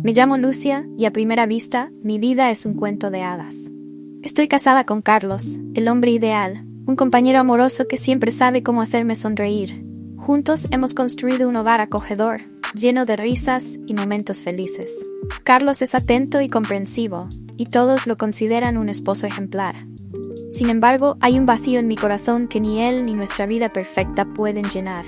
Me llamo Lucia y a primera vista, mi vida es un cuento de hadas. Estoy casada con Carlos, el hombre ideal, un compañero amoroso que siempre sabe cómo hacerme sonreír. Juntos hemos construido un hogar acogedor, lleno de risas y momentos felices. Carlos es atento y comprensivo, y todos lo consideran un esposo ejemplar. Sin embargo, hay un vacío en mi corazón que ni él ni nuestra vida perfecta pueden llenar.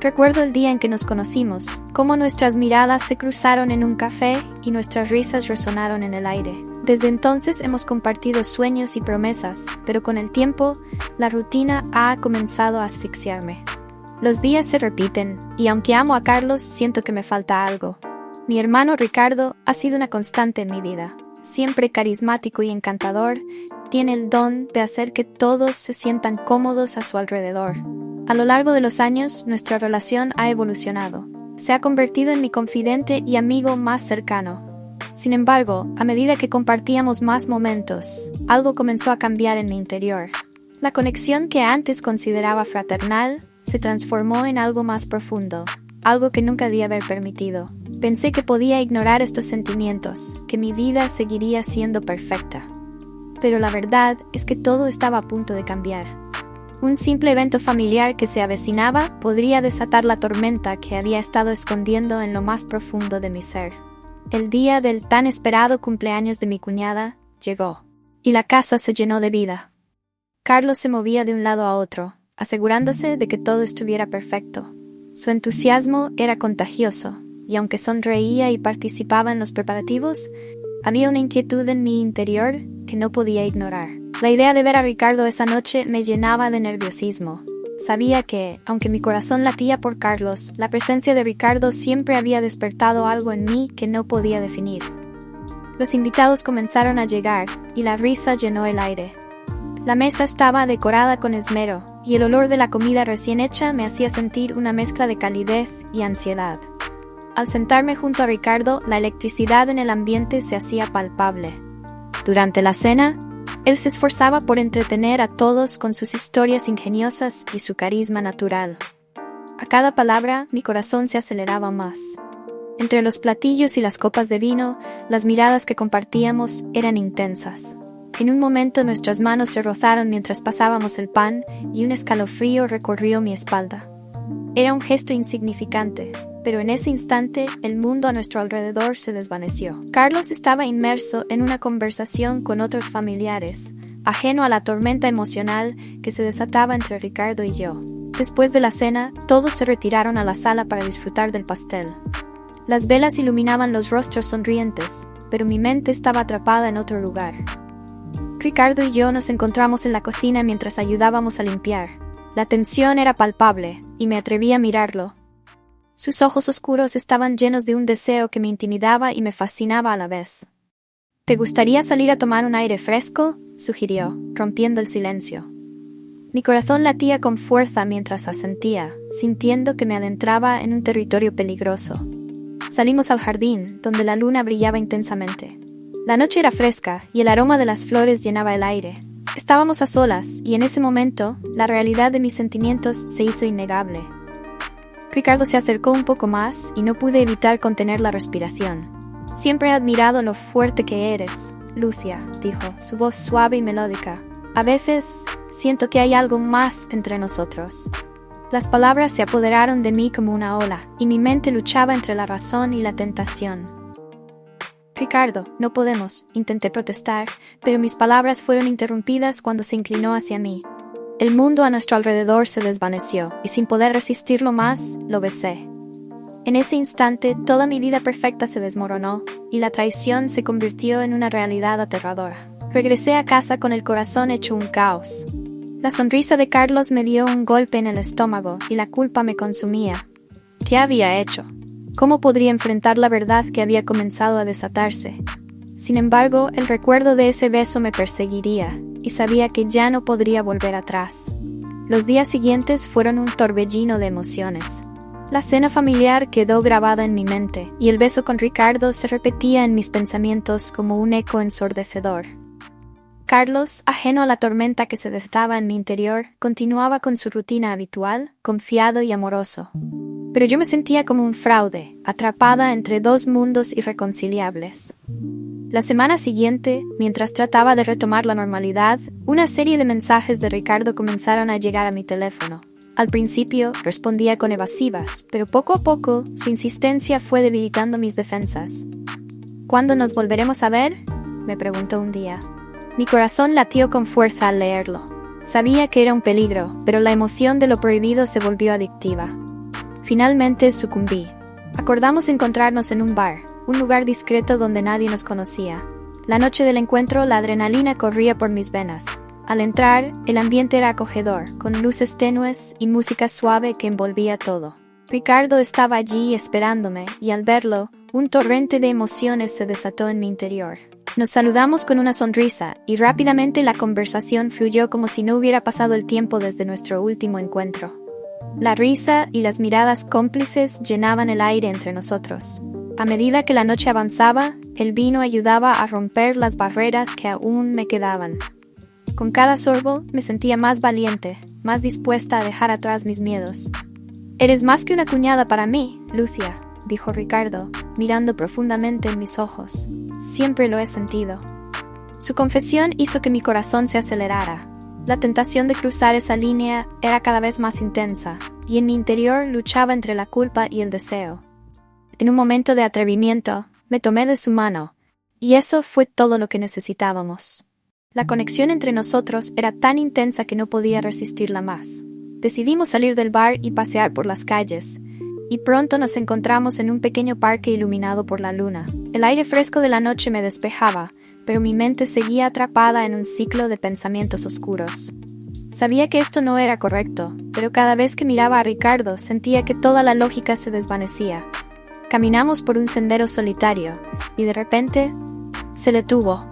Recuerdo el día en que nos conocimos, cómo nuestras miradas se cruzaron en un café y nuestras risas resonaron en el aire. Desde entonces hemos compartido sueños y promesas, pero con el tiempo, la rutina ha comenzado a asfixiarme. Los días se repiten, y aunque amo a Carlos, siento que me falta algo. Mi hermano Ricardo ha sido una constante en mi vida. Siempre carismático y encantador, tiene el don de hacer que todos se sientan cómodos a su alrededor. A lo largo de los años, nuestra relación ha evolucionado. Se ha convertido en mi confidente y amigo más cercano. Sin embargo, a medida que compartíamos más momentos, algo comenzó a cambiar en mi interior. La conexión que antes consideraba fraternal se transformó en algo más profundo, algo que nunca debía haber permitido. Pensé que podía ignorar estos sentimientos, que mi vida seguiría siendo perfecta. Pero la verdad es que todo estaba a punto de cambiar. Un simple evento familiar que se avecinaba podría desatar la tormenta que había estado escondiendo en lo más profundo de mi ser. El día del tan esperado cumpleaños de mi cuñada llegó, y la casa se llenó de vida. Carlos se movía de un lado a otro, asegurándose de que todo estuviera perfecto. Su entusiasmo era contagioso, y aunque sonreía y participaba en los preparativos, había una inquietud en mi interior que no podía ignorar. La idea de ver a Ricardo esa noche me llenaba de nerviosismo. Sabía que, aunque mi corazón latía por Carlos, la presencia de Ricardo siempre había despertado algo en mí que no podía definir. Los invitados comenzaron a llegar, y la risa llenó el aire. La mesa estaba decorada con esmero, y el olor de la comida recién hecha me hacía sentir una mezcla de calidez y ansiedad. Al sentarme junto a Ricardo, la electricidad en el ambiente se hacía palpable. Durante la cena, él se esforzaba por entretener a todos con sus historias ingeniosas y su carisma natural. A cada palabra, mi corazón se aceleraba más. Entre los platillos y las copas de vino, las miradas que compartíamos eran intensas. En un momento nuestras manos se rozaron mientras pasábamos el pan y un escalofrío recorrió mi espalda. Era un gesto insignificante, pero en ese instante el mundo a nuestro alrededor se desvaneció. Carlos estaba inmerso en una conversación con otros familiares, ajeno a la tormenta emocional que se desataba entre Ricardo y yo. Después de la cena, todos se retiraron a la sala para disfrutar del pastel. Las velas iluminaban los rostros sonrientes, pero mi mente estaba atrapada en otro lugar. Ricardo y yo nos encontramos en la cocina mientras ayudábamos a limpiar. La tensión era palpable, y me atreví a mirarlo. Sus ojos oscuros estaban llenos de un deseo que me intimidaba y me fascinaba a la vez. «¿Te gustaría salir a tomar un aire fresco?», sugirió, rompiendo el silencio. Mi corazón latía con fuerza mientras asentía, sintiendo que me adentraba en un territorio peligroso. Salimos al jardín, donde la luna brillaba intensamente. La noche era fresca y el aroma de las flores llenaba el aire. Estábamos a solas y en ese momento, la realidad de mis sentimientos se hizo innegable. Ricardo se acercó un poco más y no pude evitar contener la respiración. «Siempre he admirado lo fuerte que eres, Lucia», dijo, su voz suave y melódica. «A veces siento que hay algo más entre nosotros». Las palabras se apoderaron de mí como una ola, y mi mente luchaba entre la razón y la tentación. «Ricardo, no podemos», intenté protestar, pero mis palabras fueron interrumpidas cuando se inclinó hacia mí. El mundo a nuestro alrededor se desvaneció, y sin poder resistirlo más, lo besé. En ese instante, toda mi vida perfecta se desmoronó, y la traición se convirtió en una realidad aterradora. Regresé a casa con el corazón hecho un caos. La sonrisa de Carlos me dio un golpe en el estómago, y la culpa me consumía. ¿Qué había hecho? ¿Cómo podría enfrentar la verdad que había comenzado a desatarse? Sin embargo, el recuerdo de ese beso me perseguiría, y sabía que ya no podría volver atrás. Los días siguientes fueron un torbellino de emociones. La cena familiar quedó grabada en mi mente, y el beso con Ricardo se repetía en mis pensamientos como un eco ensordecedor. Carlos, ajeno a la tormenta que se desataba en mi interior, continuaba con su rutina habitual, confiado y amoroso. Pero yo me sentía como un fraude, atrapada entre dos mundos irreconciliables. La semana siguiente, mientras trataba de retomar la normalidad, una serie de mensajes de Ricardo comenzaron a llegar a mi teléfono. Al principio respondía con evasivas, pero poco a poco su insistencia fue debilitando mis defensas. ¿Cuándo nos volveremos a ver?, me preguntó un día. Mi corazón latió con fuerza al leerlo. Sabía que era un peligro, pero la emoción de lo prohibido se volvió adictiva. Finalmente sucumbí. Acordamos encontrarnos en un bar, un lugar discreto donde nadie nos conocía. La noche del encuentro, la adrenalina corría por mis venas. Al entrar, el ambiente era acogedor, con luces tenues y música suave que envolvía todo. Ricardo estaba allí esperándome, y al verlo, un torrente de emociones se desató en mi interior. Nos saludamos con una sonrisa, y rápidamente la conversación fluyó como si no hubiera pasado el tiempo desde nuestro último encuentro. La risa y las miradas cómplices llenaban el aire entre nosotros. A medida que la noche avanzaba, el vino ayudaba a romper las barreras que aún me quedaban. Con cada sorbo me sentía más valiente, más dispuesta a dejar atrás mis miedos. «Eres más que una cuñada para mí, Lucia», dijo Ricardo, mirando profundamente en mis ojos. «Siempre lo he sentido». Su confesión hizo que mi corazón se acelerara. La tentación de cruzar esa línea era cada vez más intensa, y en mi interior luchaba entre la culpa y el deseo. En un momento de atrevimiento, me tomé de su mano, y eso fue todo lo que necesitábamos. La conexión entre nosotros era tan intensa que no podía resistirla más. Decidimos salir del bar y pasear por las calles, y pronto nos encontramos en un pequeño parque iluminado por la luna. El aire fresco de la noche me despejaba, pero mi mente seguía atrapada en un ciclo de pensamientos oscuros. Sabía que esto no era correcto, pero cada vez que miraba a Ricardo sentía que toda la lógica se desvanecía. Caminamos por un sendero solitario, y de repente se detuvo.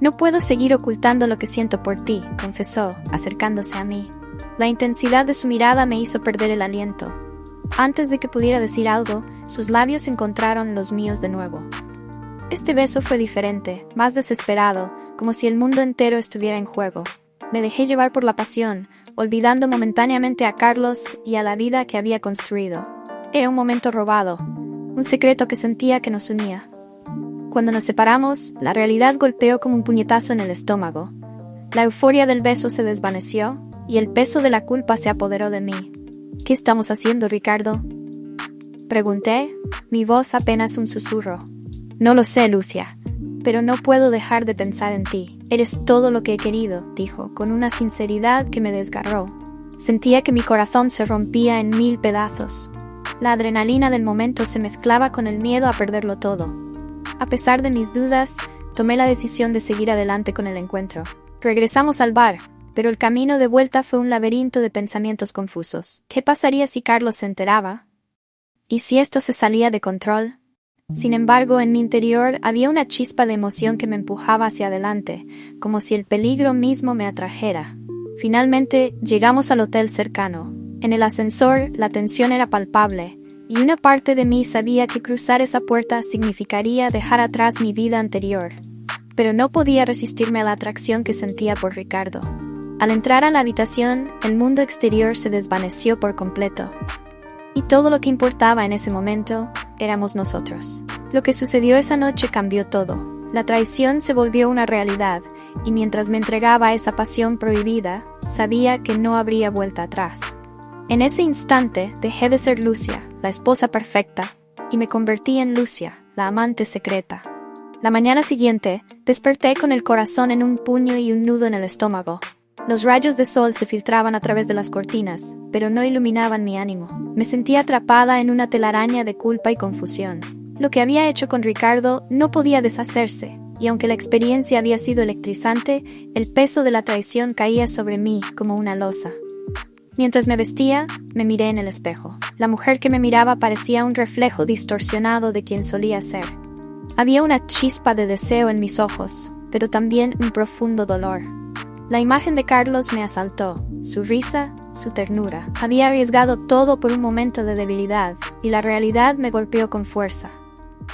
«No puedo seguir ocultando lo que siento por ti», confesó, acercándose a mí. La intensidad de su mirada me hizo perder el aliento. Antes de que pudiera decir algo, sus labios encontraron los míos de nuevo. Este beso fue diferente, más desesperado, como si el mundo entero estuviera en juego. Me dejé llevar por la pasión, olvidando momentáneamente a Carlos y a la vida que había construido. Era un momento robado, un secreto que sentía que nos unía. Cuando nos separamos, la realidad golpeó como un puñetazo en el estómago. La euforia del beso se desvaneció, y el peso de la culpa se apoderó de mí. «¿Qué estamos haciendo, Ricardo?», pregunté, mi voz apenas un susurro. «No lo sé, Lucia, pero no puedo dejar de pensar en ti. Eres todo lo que he querido», dijo, con una sinceridad que me desgarró. Sentía que mi corazón se rompía en 1000 pedazos. La adrenalina del momento se mezclaba con el miedo a perderlo todo. A pesar de mis dudas, tomé la decisión de seguir adelante con el encuentro. Regresamos al bar, pero el camino de vuelta fue un laberinto de pensamientos confusos. ¿Qué pasaría si Carlos se enteraba? ¿Y si esto se salía de control? Sin embargo, en mi interior había una chispa de emoción que me empujaba hacia adelante, como si el peligro mismo me atrajera. Finalmente, llegamos al hotel cercano. En el ascensor, la tensión era palpable, y una parte de mí sabía que cruzar esa puerta significaría dejar atrás mi vida anterior. Pero no podía resistirme a la atracción que sentía por Ricardo. Al entrar a la habitación, el mundo exterior se desvaneció por completo. Y todo lo que importaba en ese momento éramos nosotros. Lo que sucedió esa noche cambió todo. La traición se volvió una realidad, y mientras me entregaba a esa pasión prohibida, sabía que no habría vuelta atrás. En ese instante dejé de ser Lucia, la esposa perfecta, y me convertí en Lucia, la amante secreta. La mañana siguiente, desperté con el corazón en un puño y un nudo en el estómago. Los rayos de sol se filtraban a través de las cortinas, pero no iluminaban mi ánimo. Me sentía atrapada en una telaraña de culpa y confusión. Lo que había hecho con Ricardo no podía deshacerse, y aunque la experiencia había sido electrizante, el peso de la traición caía sobre mí como una losa. Mientras me vestía, me miré en el espejo. La mujer que me miraba parecía un reflejo distorsionado de quien solía ser. Había una chispa de deseo en mis ojos, pero también un profundo dolor. La imagen de Carlos me asaltó, su risa, su ternura. Había arriesgado todo por un momento de debilidad, y la realidad me golpeó con fuerza.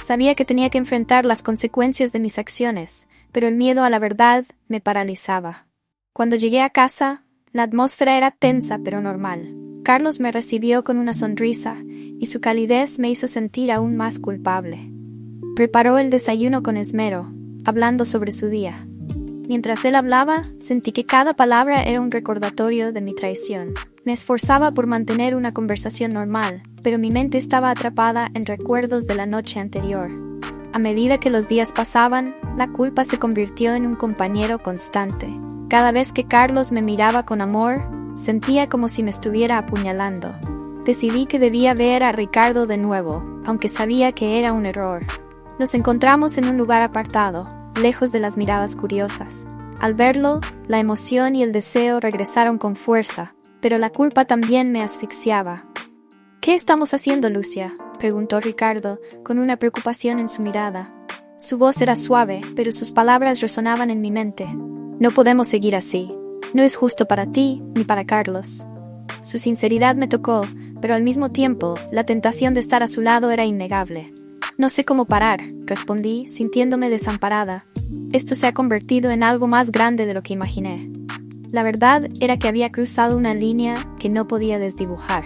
Sabía que tenía que enfrentar las consecuencias de mis acciones, pero el miedo a la verdad me paralizaba. Cuando llegué a casa, la atmósfera era tensa pero normal. Carlos me recibió con una sonrisa, y su calidez me hizo sentir aún más culpable. Preparó el desayuno con esmero, hablando sobre su día. Mientras él hablaba, sentí que cada palabra era un recordatorio de mi traición. Me esforzaba por mantener una conversación normal, pero mi mente estaba atrapada en recuerdos de la noche anterior. A medida que los días pasaban, la culpa se convirtió en un compañero constante. Cada vez que Carlos me miraba con amor, sentía como si me estuviera apuñalando. Decidí que debía ver a Ricardo de nuevo, aunque sabía que era un error. Nos encontramos en un lugar apartado, lejos de las miradas curiosas. Al verlo, la emoción y el deseo regresaron con fuerza, pero la culpa también me asfixiaba. «¿Qué estamos haciendo, Lucia?», preguntó Ricardo, con una preocupación en su mirada. Su voz era suave, pero sus palabras resonaban en mi mente. «No podemos seguir así. No es justo para ti ni para Carlos». Su sinceridad me tocó, pero al mismo tiempo, la tentación de estar a su lado era innegable. «No sé cómo parar», respondí, sintiéndome desamparada. «Esto se ha convertido en algo más grande de lo que imaginé». La verdad era que había cruzado una línea que no podía desdibujar.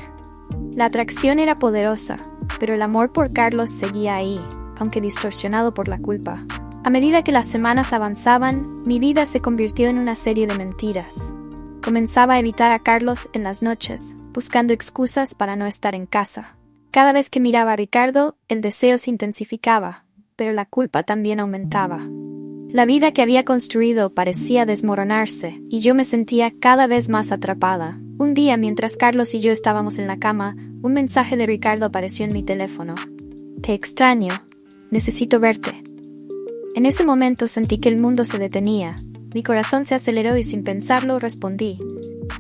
La atracción era poderosa, pero el amor por Carlos seguía ahí, aunque distorsionado por la culpa. A medida que las semanas avanzaban, mi vida se convirtió en una serie de mentiras. Comenzaba a evitar a Carlos en las noches, buscando excusas para no estar en casa. Cada vez que miraba a Ricardo, el deseo se intensificaba, pero la culpa también aumentaba. La vida que había construido parecía desmoronarse, y yo me sentía cada vez más atrapada. Un día, mientras Carlos y yo estábamos en la cama, un mensaje de Ricardo apareció en mi teléfono. «Te extraño. Necesito verte». En ese momento sentí que el mundo se detenía. Mi corazón se aceleró y sin pensarlo respondí.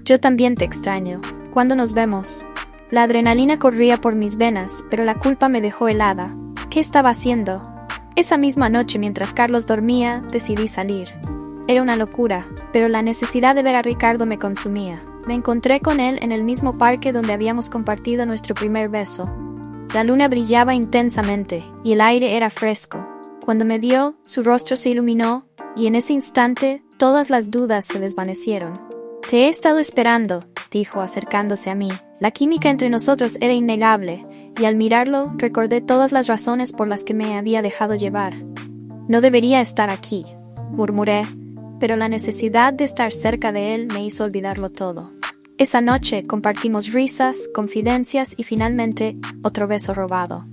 «Yo también te extraño. ¿Cuándo nos vemos?» La adrenalina corría por mis venas, pero la culpa me dejó helada. ¿Qué estaba haciendo? Esa misma noche, mientras Carlos dormía, decidí salir. Era una locura, pero la necesidad de ver a Ricardo me consumía. Me encontré con él en el mismo parque donde habíamos compartido nuestro primer beso. La luna brillaba intensamente, y el aire era fresco. Cuando me vio, su rostro se iluminó, y en ese instante, todas las dudas se desvanecieron. «Te he estado esperando», dijo acercándose a mí. La química entre nosotros era innegable, y al mirarlo recordé todas las razones por las que me había dejado llevar. «No debería estar aquí», murmuré, pero la necesidad de estar cerca de él me hizo olvidarlo todo. Esa noche compartimos risas, confidencias y finalmente otro beso robado.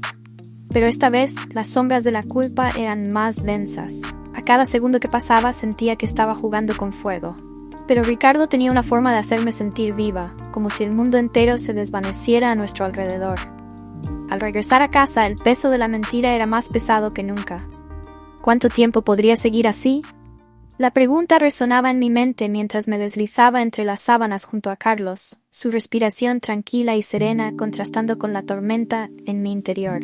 Pero esta vez las sombras de la culpa eran más densas. A cada segundo que pasaba sentía que estaba jugando con fuego. Pero Ricardo tenía una forma de hacerme sentir viva, como si el mundo entero se desvaneciera a nuestro alrededor. Al regresar a casa, el peso de la mentira era más pesado que nunca. ¿Cuánto tiempo podría seguir así? La pregunta resonaba en mi mente mientras me deslizaba entre las sábanas junto a Carlos, su respiración tranquila y serena contrastando con la tormenta en mi interior.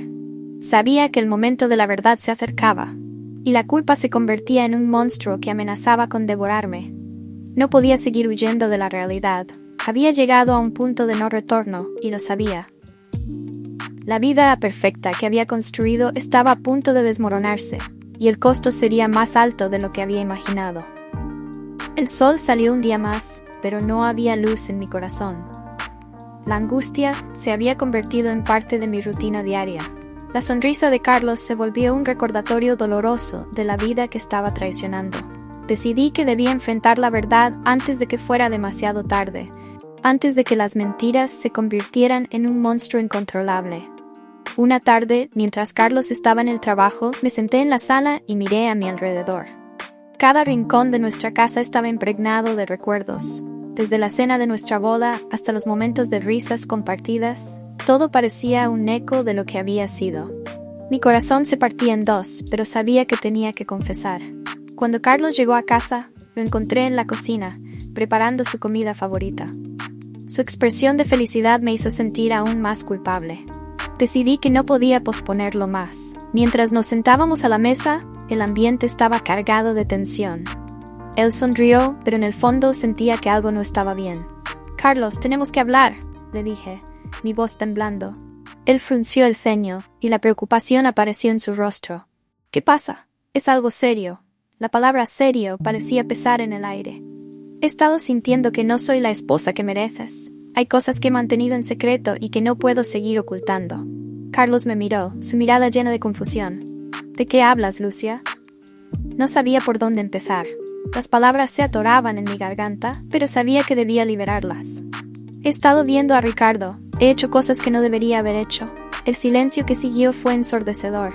Sabía que el momento de la verdad se acercaba, y la culpa se convertía en un monstruo que amenazaba con devorarme. No podía seguir huyendo de la realidad. Había llegado a un punto de no retorno, y lo sabía. La vida perfecta que había construido estaba a punto de desmoronarse, y el costo sería más alto de lo que había imaginado. El sol salió un día más, pero no había luz en mi corazón. La angustia se había convertido en parte de mi rutina diaria. La sonrisa de Carlos se volvió un recordatorio doloroso de la vida que estaba traicionando. Decidí que debía enfrentar la verdad antes de que fuera demasiado tarde, antes de que las mentiras se convirtieran en un monstruo incontrolable. Una tarde, mientras Carlos estaba en el trabajo, me senté en la sala y miré a mi alrededor. Cada rincón de nuestra casa estaba impregnado de recuerdos. Desde la cena de nuestra boda hasta los momentos de risas compartidas, todo parecía un eco de lo que había sido. Mi corazón se partía en dos, pero sabía que tenía que confesar. Cuando Carlos llegó a casa, lo encontré en la cocina, preparando su comida favorita. Su expresión de felicidad me hizo sentir aún más culpable. Decidí que no podía posponerlo más. Mientras nos sentábamos a la mesa, el ambiente estaba cargado de tensión. Él sonrió, pero en el fondo sentía que algo no estaba bien. «Carlos, tenemos que hablar», le dije, mi voz temblando. Él frunció el ceño, y la preocupación apareció en su rostro. «¿Qué pasa? Es algo serio». La palabra serio parecía pesar en el aire. «He estado sintiendo que no soy la esposa que mereces. Hay cosas que he mantenido en secreto y que no puedo seguir ocultando. Carlos me miró, su mirada llena de confusión. ¿De qué hablas, Lucia? No sabía por dónde empezar. Las palabras se atoraban en mi garganta, pero sabía que debía liberarlas. He estado viendo a Ricardo. He hecho cosas que no debería haber hecho. El silencio que siguió fue ensordecedor.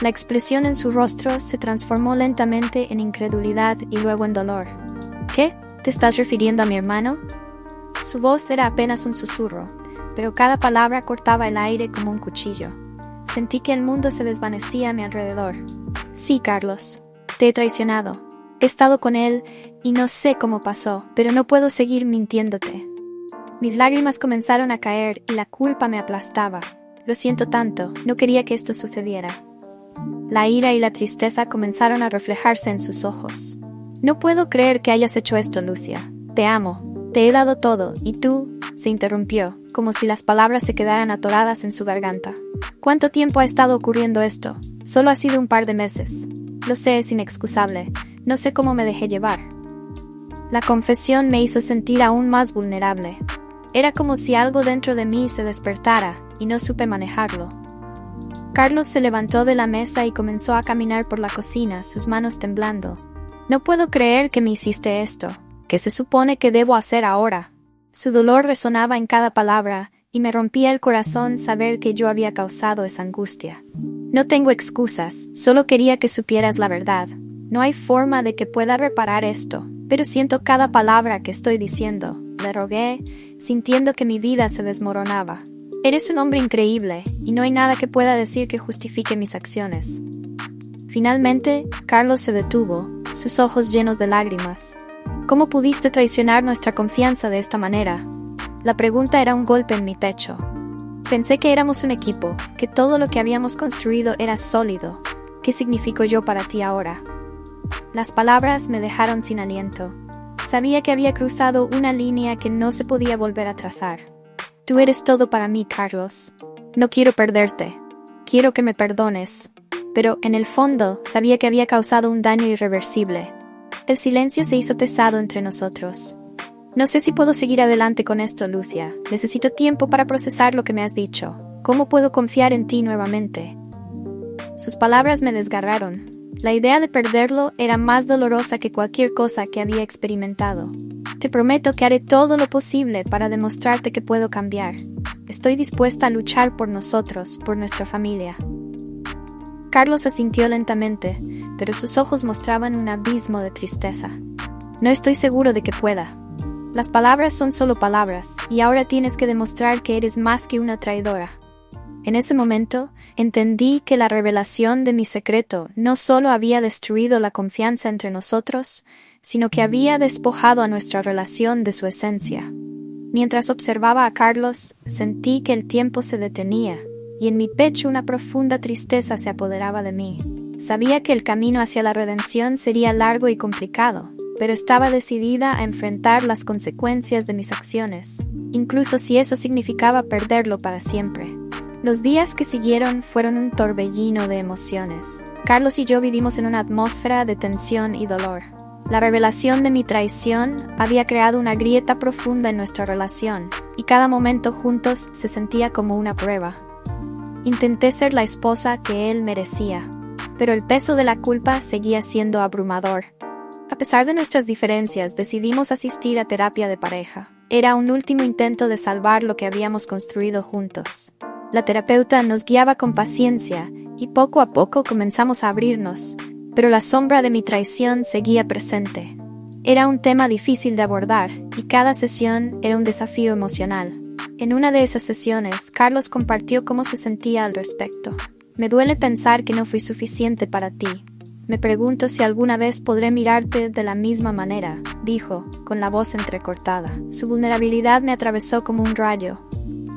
La expresión en su rostro se transformó lentamente en incredulidad y luego en dolor. ¿Qué? ¿Te estás refiriendo a mi hermano? Su voz era apenas un susurro, pero cada palabra cortaba el aire como un cuchillo. Sentí que el mundo se desvanecía a mi alrededor. Sí, Carlos, te he traicionado. He estado con él y no sé cómo pasó, pero no puedo seguir mintiéndote. Mis lágrimas comenzaron a caer y la culpa me aplastaba. Lo siento tanto, no quería que esto sucediera. La ira y la tristeza comenzaron a reflejarse en sus ojos. No puedo creer que hayas hecho esto, Lucia. Te amo, te he dado todo, y tú, se interrumpió, como si las palabras se quedaran atoradas en su garganta. ¿Cuánto tiempo ha estado ocurriendo esto? Solo ha sido un par de meses. Lo sé, es inexcusable. No sé cómo me dejé llevar. La confesión me hizo sentir aún más vulnerable. Era como si algo dentro de mí se despertara, y no supe manejarlo. Carlos se levantó de la mesa y comenzó a caminar por la cocina, sus manos temblando. No puedo creer que me hiciste esto. ¿Qué se supone que debo hacer ahora? Su dolor resonaba en cada palabra, y me rompía el corazón saber que yo había causado esa angustia. No tengo excusas, solo quería que supieras la verdad. No hay forma de que pueda reparar esto, pero siento cada palabra que estoy diciendo, le rogué, sintiendo que mi vida se desmoronaba. Eres un hombre increíble, y no hay nada que pueda decir que justifique mis acciones. Finalmente, Carlos se detuvo, sus ojos llenos de lágrimas. ¿Cómo pudiste traicionar nuestra confianza de esta manera? La pregunta era un golpe en mi pecho. Pensé que éramos un equipo, que todo lo que habíamos construido era sólido. ¿Qué significo yo para ti ahora? Las palabras me dejaron sin aliento. Sabía que había cruzado una línea que no se podía volver a trazar. Tú eres todo para mí, Carlos. No quiero perderte. Quiero que me perdones. Pero, en el fondo, sabía que había causado un daño irreversible. El silencio se hizo pesado entre nosotros. No sé si puedo seguir adelante con esto, Lucia. Necesito tiempo para procesar lo que me has dicho. ¿Cómo puedo confiar en ti nuevamente? Sus palabras me desgarraron. La idea de perderlo era más dolorosa que cualquier cosa que había experimentado. Te prometo que haré todo lo posible para demostrarte que puedo cambiar. Estoy dispuesta a luchar por nosotros, por nuestra familia. Carlos asintió lentamente, pero sus ojos mostraban un abismo de tristeza. No estoy seguro de que pueda. Las palabras son solo palabras, y ahora tienes que demostrar que eres más que una traidora. En ese momento, entendí que la revelación de mi secreto no solo había destruido la confianza entre nosotros, sino que había despojado a nuestra relación de su esencia. Mientras observaba a Carlos, sentí que el tiempo se detenía, y en mi pecho una profunda tristeza se apoderaba de mí. Sabía que el camino hacia la redención sería largo y complicado, pero estaba decidida a enfrentar las consecuencias de mis acciones, incluso si eso significaba perderlo para siempre. Los días que siguieron fueron un torbellino de emociones. Carlos y yo vivimos en una atmósfera de tensión y dolor. La revelación de mi traición había creado una grieta profunda en nuestra relación, y cada momento juntos se sentía como una prueba. Intenté ser la esposa que él merecía, pero el peso de la culpa seguía siendo abrumador. A pesar de nuestras diferencias, decidimos asistir a terapia de pareja. Era un último intento de salvar lo que habíamos construido juntos. La terapeuta nos guiaba con paciencia, y poco a poco comenzamos a abrirnos, pero la sombra de mi traición seguía presente. Era un tema difícil de abordar, y cada sesión era un desafío emocional. En una de esas sesiones, Carlos compartió cómo se sentía al respecto. Me duele pensar que no fui suficiente para ti. Me pregunto si alguna vez podré mirarte de la misma manera, dijo, con la voz entrecortada. Su vulnerabilidad me atravesó como un rayo.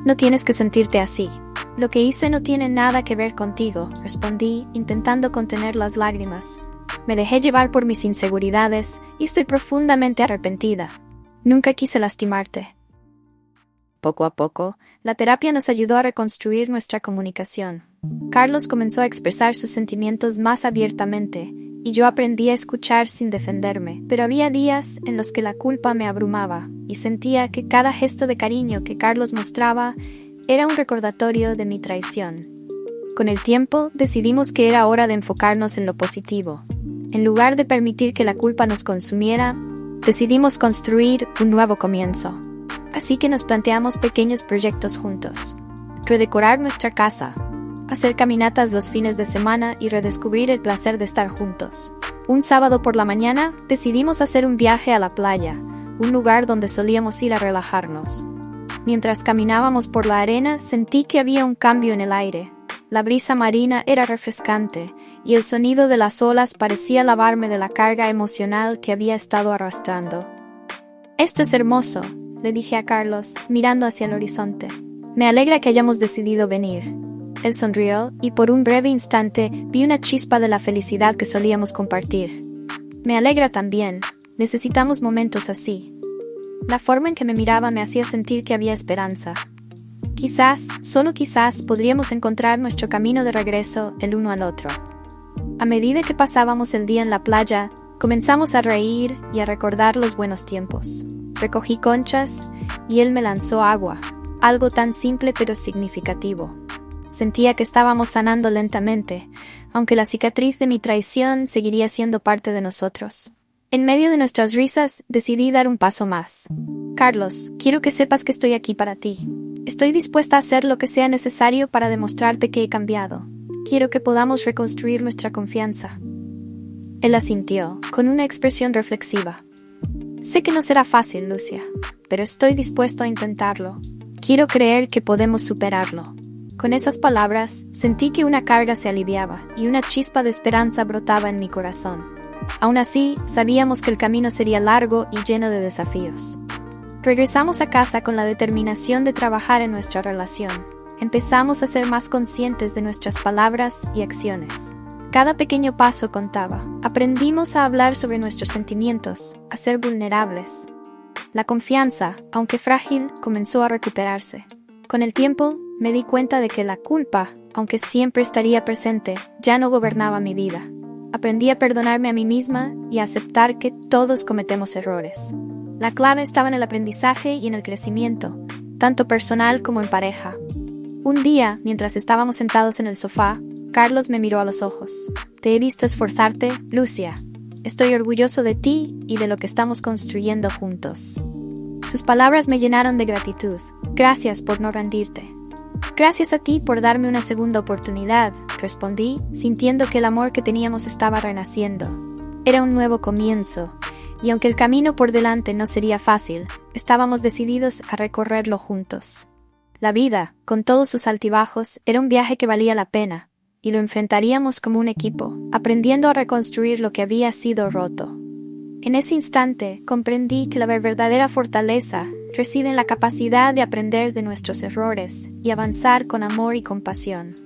No tienes que sentirte así. Lo que hice no tiene nada que ver contigo, respondí, intentando contener las lágrimas. Me dejé llevar por mis inseguridades y estoy profundamente arrepentida. Nunca quise lastimarte. Poco a poco, la terapia nos ayudó a reconstruir nuestra comunicación. Carlos comenzó a expresar sus sentimientos más abiertamente, y yo aprendí a escuchar sin defenderme, pero había días en los que la culpa me abrumaba y sentía que cada gesto de cariño que Carlos mostraba era un recordatorio de mi traición. Con el tiempo, decidimos que era hora de enfocarnos en lo positivo. En lugar de permitir que la culpa nos consumiera, decidimos construir un nuevo comienzo. Así que nos planteamos pequeños proyectos juntos. Redecorar nuestra casa, hacer caminatas los fines de semana y redescubrir el placer de estar juntos. Un sábado por la mañana, decidimos hacer un viaje a la playa, un lugar donde solíamos ir a relajarnos. Mientras caminábamos por la arena, sentí que había un cambio en el aire. La brisa marina era refrescante y el sonido de las olas parecía lavarme de la carga emocional que había estado arrastrando. «Esto es hermoso», le dije a Carlos, mirando hacia el horizonte. «Me alegra que hayamos decidido venir». Él sonrió y por un breve instante vi una chispa de la felicidad que solíamos compartir. «Me alegra también. Necesitamos momentos así». La forma en que me miraba me hacía sentir que había esperanza. Quizás, solo quizás, podríamos encontrar nuestro camino de regreso el uno al otro. A medida que pasábamos el día en la playa, comenzamos a reír y a recordar los buenos tiempos. Recogí conchas y él me lanzó agua, algo tan simple pero significativo. Sentía que estábamos sanando lentamente, aunque la cicatriz de mi traición seguiría siendo parte de nosotros. En medio de nuestras risas, decidí dar un paso más. «Carlos, quiero que sepas que estoy aquí para ti. Estoy dispuesta a hacer lo que sea necesario para demostrarte que he cambiado. Quiero que podamos reconstruir nuestra confianza». Él asintió, con una expresión reflexiva. «Sé que no será fácil, Lucia, pero estoy dispuesto a intentarlo. Quiero creer que podemos superarlo». Con esas palabras, sentí que una carga se aliviaba y una chispa de esperanza brotaba en mi corazón. Aún así, sabíamos que el camino sería largo y lleno de desafíos. Regresamos a casa con la determinación de trabajar en nuestra relación. Empezamos a ser más conscientes de nuestras palabras y acciones. Cada pequeño paso contaba. Aprendimos a hablar sobre nuestros sentimientos, a ser vulnerables. La confianza, aunque frágil, comenzó a recuperarse. Con el tiempo, me di cuenta de que la culpa, aunque siempre estaría presente, ya no gobernaba mi vida. Aprendí a perdonarme a mí misma y a aceptar que todos cometemos errores. La clave estaba en el aprendizaje y en el crecimiento, tanto personal como en pareja. Un día, mientras estábamos sentados en el sofá, Carlos me miró a los ojos. «Te he visto esforzarte, Lucia. Estoy orgulloso de ti y de lo que estamos construyendo juntos». Sus palabras me llenaron de gratitud. «Gracias por no rendirte». «Gracias a ti por darme una segunda oportunidad», respondí, sintiendo que el amor que teníamos estaba renaciendo. Era un nuevo comienzo, y aunque el camino por delante no sería fácil, estábamos decididos a recorrerlo juntos. La vida, con todos sus altibajos, era un viaje que valía la pena, y lo enfrentaríamos como un equipo, aprendiendo a reconstruir lo que había sido roto. En ese instante, comprendí que la verdadera fortaleza reside en la capacidad de aprender de nuestros errores y avanzar con amor y compasión.